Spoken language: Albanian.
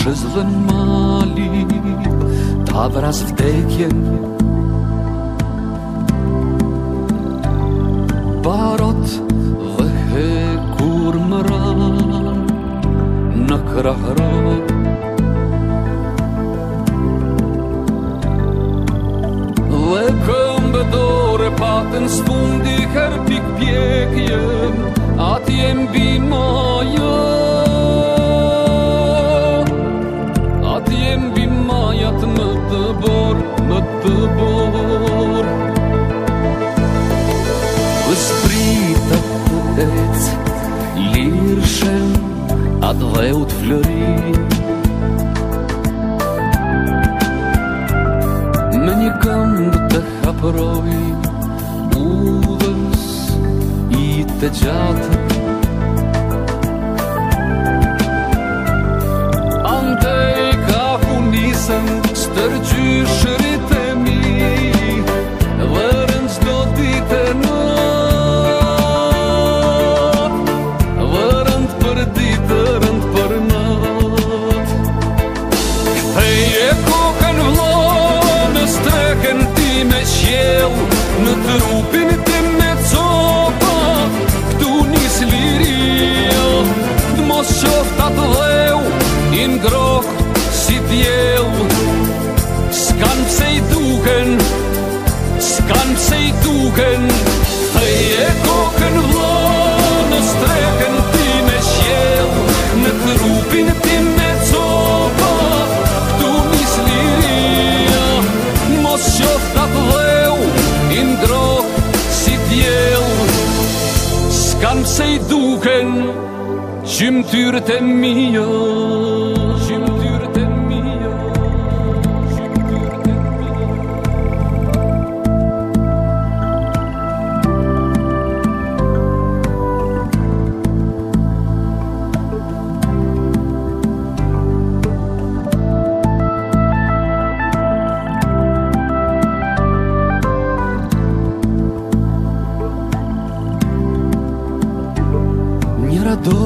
shëzlën mali, ta vras vdekjen. Barot dhe hekur më ran në krahra, dhe këmbëdore patën s'fundi her pik pjekjen, atje mbi maja, atje mbi majat më të bor, më të bor. Dhe spritet të ec, lirshen atë dheut flëri, me një këmbë të haproj udhës i të gjatë. Andej ka funisën stërgjyshërit e mi, dhe rënd çdo ditë e natë, dhe rënd për ditë, rënd për natë. Ktheje kokën vlla në streken ti me qiell, në trupin tim me copa, këtu nis liria, t'mos qoft atë dheu i ngroh si diell. S'kan pse i duken, s'kan pse i duken, ktheje kokën vlla në streken ti me qiell, në trupin tim me copa, këtu nis liria, mos qoft atë dheu i ngroh si diell. S'kan pse i duken gjymtyrët e mia, gjymtyrët e mia, gjymtyrët e mia. Njëra do